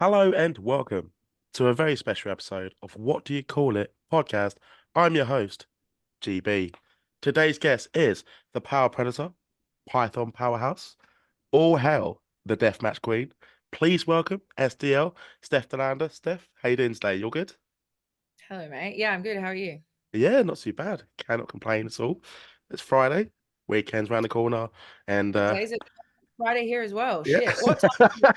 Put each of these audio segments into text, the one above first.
Hello and welcome to a very special episode of What Do You Call It podcast. I'm your host, GB. Today's guest is the Power Predator, Python Powerhouse. All hail the Deathmatch Queen. Please welcome SDL, STEPH De Lander. Steph, how you doing today? You're good? Hello, mate. Yeah, I'm good. How are you? Yeah, not too bad. Cannot complain at all. It's Friday, weekend's around the corner, and What day is it? Friday here as well. yeah. Shit. What time?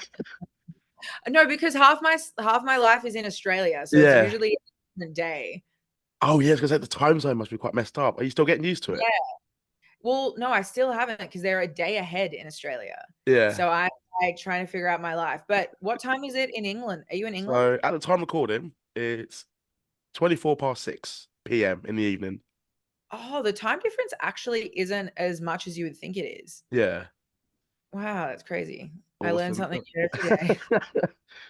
No, because half my life is in Australia, so it's Yeah. usually a different day. Oh, yeah, because the time zone must be quite messed up. Are you still getting used to it? Yeah. Well, no, I still haven't because they're a day ahead in Australia. Yeah. So I'm like trying to figure out my life. But what time is it in England? Are you in England? So at the time recording, it's 24 past 6 p.m. in the evening. Oh, the time difference actually isn't as much as you would think it is. Yeah, Wow, that's crazy. I learn awesome. something new every day.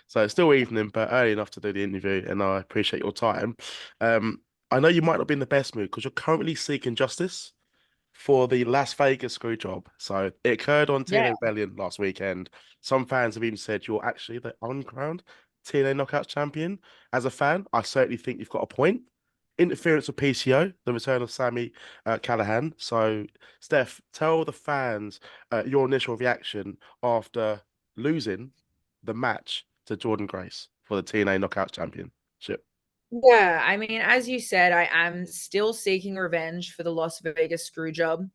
So it's still evening, but early enough to do the interview, and I appreciate your time. Um, I know you might not be in the best mood because you're currently seeking justice for the Las Vegas screw job. So it occurred on Yeah. TNA Rebellion last weekend. Some fans have even said you're actually the uncrowned TNA Knockouts champion. As a fan, I certainly think you've got a point. Interference with PCO, the return of Sammy Callahan. So, Steph, tell the fans your initial reaction after losing the match to Jordan Grace for the TNA Knockouts Championship. Yeah, I mean, as you said, I am still seeking revenge for the Las Vegas screw job.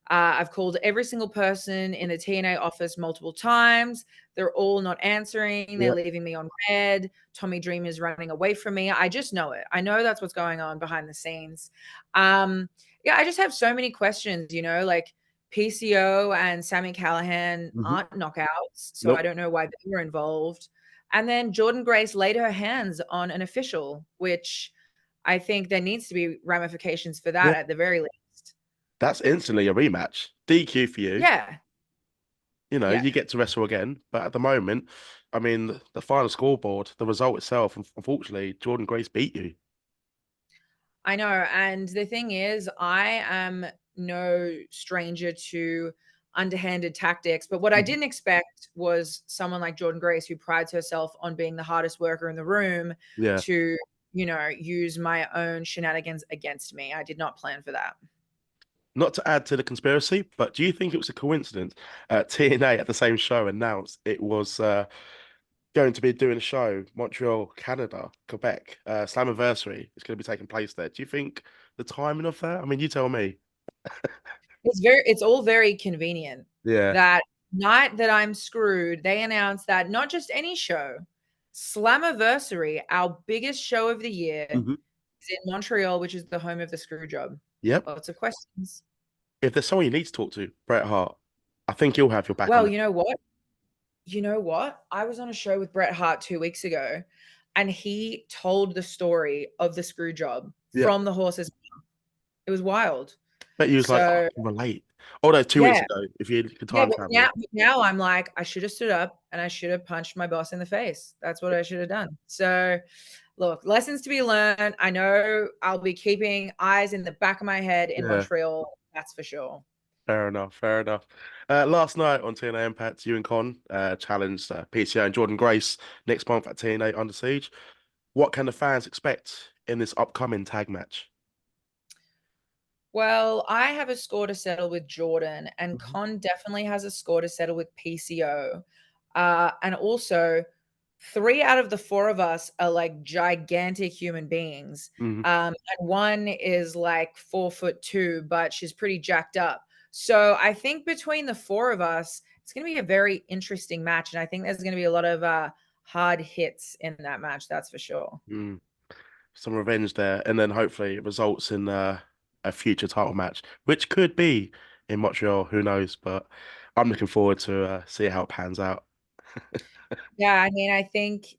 I've called every single person in the TNA office multiple times. They're all not answering. They're Yeah. leaving me on red. Tommy Dream is running away from me. I just know it. I know that's what's going on behind the scenes. Um, yeah, I just have so many questions, like PCO and Sammy Callahan Hmm. aren't knockouts, so I Nope. don't know why they were involved. And then Jordan Grace laid her hands on an official, which I think there needs to be ramifications for that Yeah. at the very least. That's instantly a rematch. DQ for you. Yeah. Yeah. You get to wrestle again. But at the moment, I mean, the final scoreboard, the result itself, unfortunately, Jordan Grace beat you. I know. And the thing is, I am no stranger to underhanded tactics. But what I Mhm. didn't expect was someone like Jordan Grace, who prides herself on being the hardest worker in the room, Yeah. to, use my own shenanigans against me. I did not plan for that. Not to add to the conspiracy, but do you think it was a coincidence? TNA at the same show announced it was going to be doing a show, Montreal, Canada, Quebec, Slammiversary. It's going to be taking place there. Do you think the timing of that? I mean, you tell me. It's all very convenient. Yeah. That night that I'm screwed, they announced that not just any show, Slammiversary, our biggest show of the year, Hmm. is in Montreal, which is the home of the screw job. Yep. Lots of questions. If there's someone you need to talk to, Bret Hart, I think he'll have your back on Well, that. you know what? You know what? I was on a show with Bret Hart 2 weeks ago, and he told the story of the screw job Yeah. from the horse's mouth. It was wild. But he was like, oh, I So can relate. Oh, no, 2 weeks yeah, ago, if you could yeah, time but travel. now I'm like, I should have stood up and I should have punched my boss in the face. That's what I should have done. So, look, lessons to be learned. I know I'll be keeping eyes in the back of my head in Yeah. Montreal. That's for sure. Fair enough. Fair enough. Last night on TNA Impact, you and Con challenged PCO and Jordan Grace next month at TNA Under Siege. What can the fans expect in this upcoming tag match? Well, I have a score to settle with Jordan, and Hmm. Con definitely has a score to settle with PCO. And also, three out of the four of us are like gigantic human beings. Hmm. And one is like 4'2", but she's pretty jacked up. So I think between the four of us, it's going to be a very interesting match. And I think there's going to be a lot of hard hits in that match. That's for sure. Mm. Some revenge there, and then hopefully it results in a future title match, which could be in Montreal. Who knows? But I'm looking forward to see how it pans out. Yeah, I mean, I think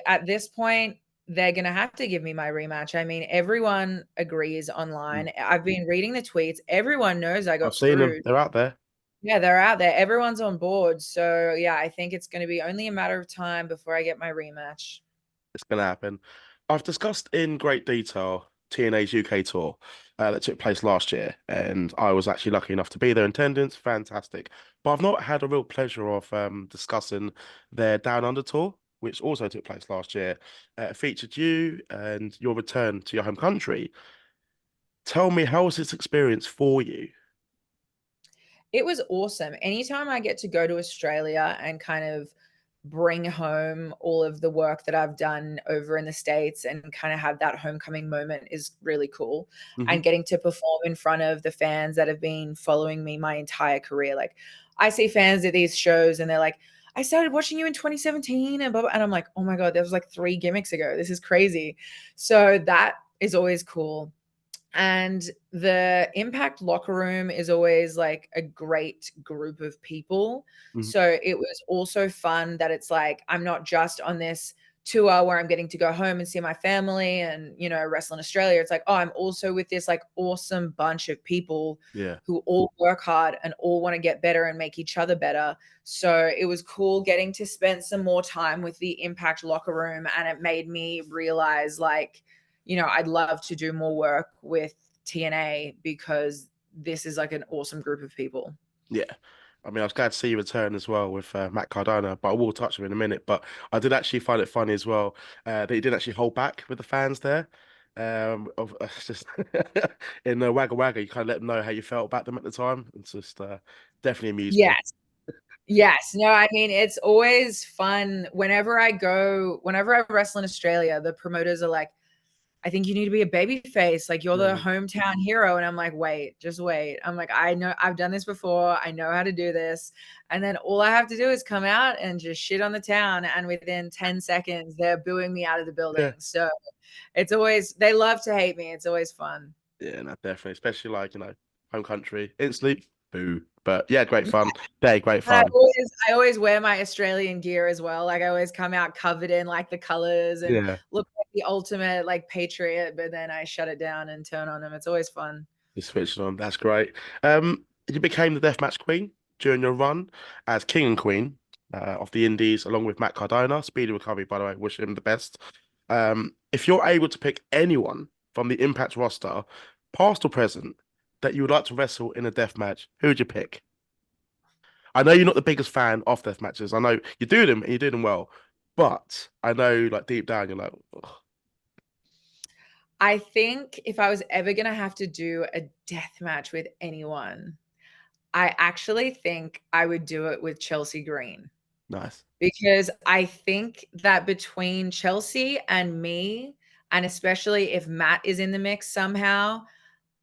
at this point, they're gonna have to give me my rematch. I mean, everyone agrees Mm. online. I've been reading the tweets. Everyone knows I got I've seen them. screwed. They're out there. Yeah, they're out there. Everyone's on board. So yeah, I think it's gonna be only a matter of time before I get my rematch. It's going to happen. I've discussed in great detail TNA's UK tour. that took place last year, and I was actually lucky enough to be there in attendance. Fantastic. But I've not had a real pleasure of discussing their Down Under tour, which also took place last year. Featured you and your return to your home country. Tell me, how was this experience for you? It was awesome. Anytime I get to go to Australia and kind of bring home all of the work that I've done over in the States and kind of have that homecoming moment is really cool. Hmm. And getting to perform in front of the fans that have been following me my entire career. Like I see fans at these shows and they're like, I started watching you in 2017 and blah, blah. And I'm like, oh my God, that was like 3 gimmicks ago. This is crazy. So that is always cool. And the Impact locker room is always like a great group of people. Hmm. So it was also fun that it's like I'm not just on this tour where I'm getting to go home and see my family and, wrestle in Australia. It's like, oh, I'm also with this like awesome bunch of people Yeah. who all work hard and all want to get better and make each other better. So it was cool getting to spend some more time with the Impact locker room. And it made me realize like, I'd love to do more work with TNA because this is like an awesome group of people. Yeah. I mean, I was glad to see you return as well with Matt Cardona, but I will touch him in a minute. But I did actually find it funny as well that he did actually hold back with the fans there. Of just in Wagga Wagga, you kind of let them know how you felt about them at the time. It's just definitely amused me. Yes. Yes. No, I mean, it's always fun. Whenever I wrestle in Australia, the promoters are like, I think you need to be a baby face. Like you're the Mm. hometown hero. And I'm like, wait, just wait. I'm like, I know I've done this before. I know how to do this. And then all I have to do is come out and just shit on the town. And within 10 seconds, they're booing me out of the Yeah. building. So it's always, they love to hate me. It's always fun. Yeah, no, definitely. Especially like, home country. Instantly, boo. But yeah, great fun. Day, great And I fun. always I always wear my Australian gear as well. Like I always come out covered in like the colors and Yeah. look like the ultimate like patriot, but then I shut it down and turn on them. It's always fun. You switched on. That's great. You became the Deathmatch Queen during your run as King and Queen of the Indies, along with Matt Cardona. Speedy recovery, by the way. Wish him the best. If you're able to pick anyone from the Impact roster, past or present, that you would like to wrestle in a death match, who would you pick? I know you're not the biggest fan of death matches. I know you do them and you do them well, but I know, like deep down, you're like, "Ugh, I think if I was ever gonna have to do a death match with anyone, I actually think I would do it with Chelsea Green. nice, Because I think that between Chelsea and me, and especially if Matt is in the mix somehow,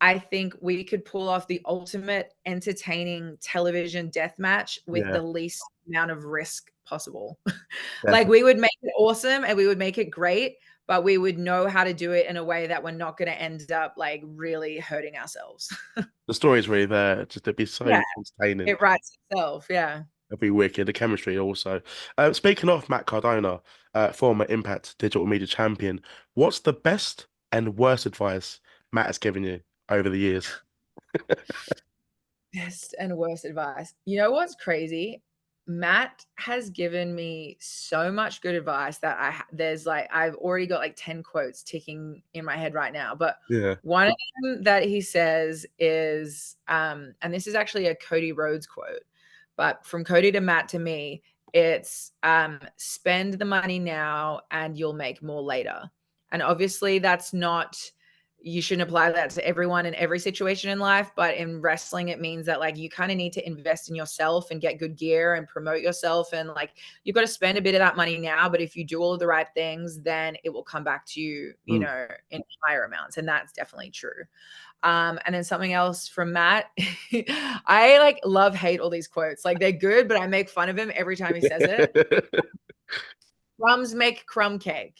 I think we could pull off the ultimate entertaining television death match with yeah, the least amount of risk possible. Like definitely." we would make it awesome and we would make it great, but we would know how to do it in a way that we're not going to end up like really hurting ourselves. The story's really there. Just it'd be so Yeah, entertaining. it writes itself. Yeah. It'd be wicked. The chemistry also. Speaking of Matt Cardona, former Impact Digital Media Champion, what's the best and worst advice Matt has given you over the years? Best and worst advice. You know what's crazy? Matt has given me so much good advice that there's like I've already got like 10 quotes ticking in my head right now. But Yeah, one of them that he says is and this is actually a Cody Rhodes quote, but from Cody to Matt to me, it's spend the money now and you'll make more later. And obviously that's not, you shouldn't apply that to everyone in every situation in life, but in wrestling it means that like you kind of need to invest in yourself and get good gear and promote yourself, and like you've got to spend a bit of that money now, but if you do all of the right things then it will come back to you, mm. in higher amounts, and that's definitely true. And then something else from Matt. I like love hate all these quotes, like they're good but I make fun of him every time he says it. Crumbs make crumb cake.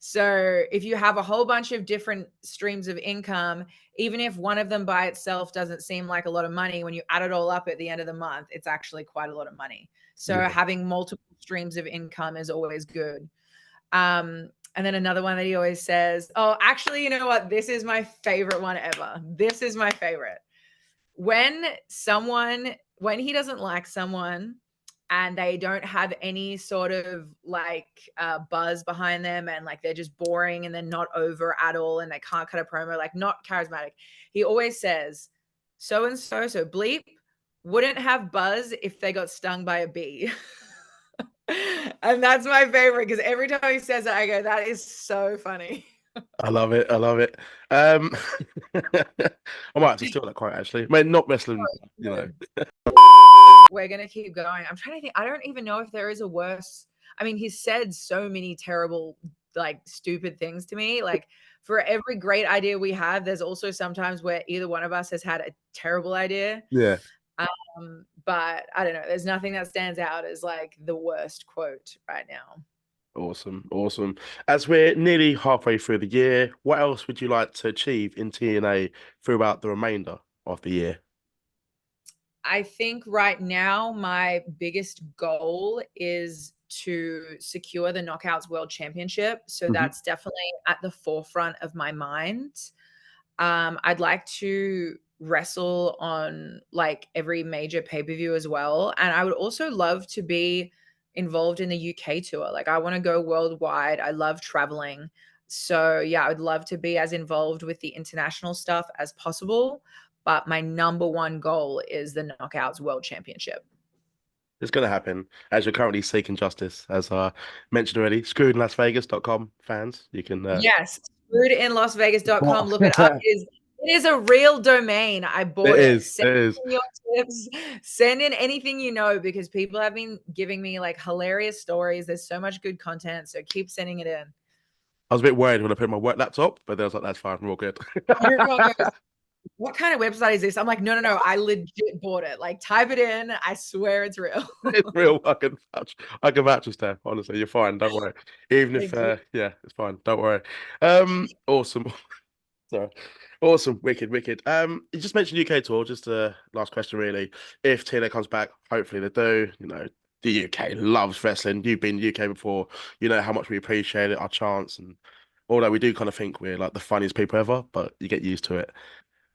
So if you have a whole bunch of different streams of income, even if one of them by itself doesn't seem like a lot of money, when you add it all up at the end of the month, it's actually quite a lot of money. So Yeah. having multiple streams of income is always good. And then another one that he always says, oh, actually, you know what? This is my favorite one ever. This is my favorite. When he doesn't like someone, and they don't have any sort of like buzz behind them, and like they're just boring and they're not over at all, and they can't cut a promo, like not charismatic. He always says, so and so, so bleep wouldn't have buzz if they got stung by a bee. And that's my favorite because every time he says it, I go, that is so funny. I love it. I love it. Um, I might have to steal that quote actually. I mean, not wrestling, you know. We're gonna keep going. I'm trying to think. I don't even know if there is a worse. I mean, he's said so many terrible, like stupid things to me. Like for every great idea we have, there's also sometimes where either one of us has had a terrible idea. Yeah. But I don't know. There's nothing that stands out as like the worst quote right now. Awesome. Awesome. As we're nearly halfway through the year, what else would you like to achieve in TNA throughout the remainder of the year? I think right now my biggest goal is to secure the Knockouts World Championship. So Hmm. that's definitely at the forefront of my mind. I'd like to wrestle on like every major pay-per-view as well. And I would also love to be involved in the UK tour. Like I want to go worldwide. I love traveling. So yeah, I would love to be as involved with the international stuff as possible. But my number one goal is the Knockouts World Championship. It's going to happen as you're currently seeking justice, as I mentioned already. Screwedinlasvegas.com fans, you can. Yes, screwedinlasvegas.com. Look it up. It is a real domain. I It bought it. is. Send It is. in your tips. Send in anything you know because people have been giving me like hilarious stories. There's so much good content. So keep sending it in. I was a bit worried when I put in my work laptop, but then I was like, that's fine, we're all good. Everyone goes, what kind of website is this? I'm like, no, no, no. I legit bought it. Like, type it in. I swear it's real. It's real. I can vouch for Steph. Honestly, you're fine. Don't worry. Even if, Thank you. yeah, it's fine. Don't worry. Awesome. Sorry. Awesome. Wicked, wicked. You just mentioned UK tour. Just a last question, really. If TNA comes back, hopefully they do. You know, the UK loves wrestling. You've been UK before. You know how much we appreciate it, our chance, and although we do kind of think we're like the funniest people ever, but you get used to it.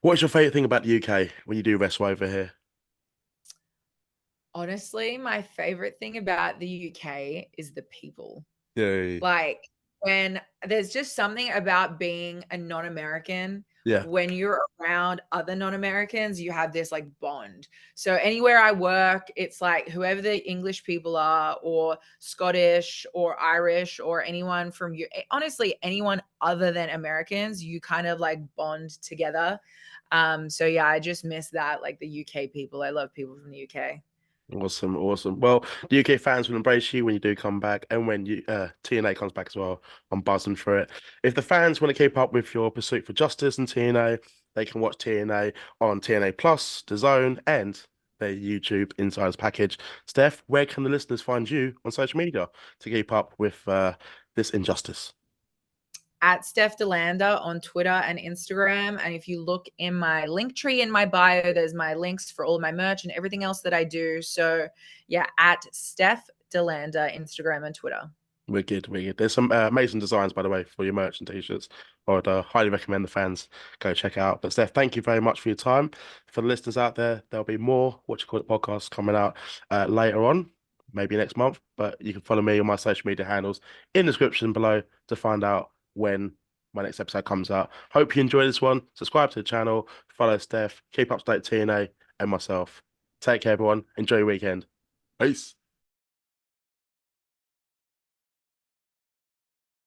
What's your favorite thing about the UK when you do wrestle over here? Honestly, my favorite thing about the UK is the people. Yeah, Like, when there's just something about being a non-American, yeah. when you're around other non-Americans, you have this like bond. So anywhere I work, it's like whoever the English people are, or Scottish or Irish, or anyone from you, honestly, anyone other than Americans, you kind of like bond together. So yeah, I just miss that, like the UK people. I love people from the UK. Awesome, awesome. Well, the UK fans will embrace you when you do come back, and when you TNA comes back as well. I'm buzzing for it. If the fans want to keep up with your pursuit for justice and TNA, they can watch TNA on TNA Plus, The Zone, and their YouTube Insiders package. Steph, where can the listeners find you on social media to keep up with this injustice? At STEPH DE LANDER on Twitter and Instagram. And if you look in my link tree in my bio, there's my links for all of my merch and everything else that I do. So yeah, at STEPH DE LANDER, Instagram and Twitter. Wicked, wicked. There's some amazing designs, by the way, for your merch and t-shirts. I'd highly recommend the fans go check it out. But Steph, thank you very much for your time. For the listeners out there, there'll be more What You Call It podcasts coming out later on, maybe next month. But you can follow me on my social media handles in the description below to find out when my next episode comes out. Hope you enjoy this one. Subscribe to the channel, follow Steph, keep up to date TNA and myself. Take care, everyone. Enjoy your weekend. Peace.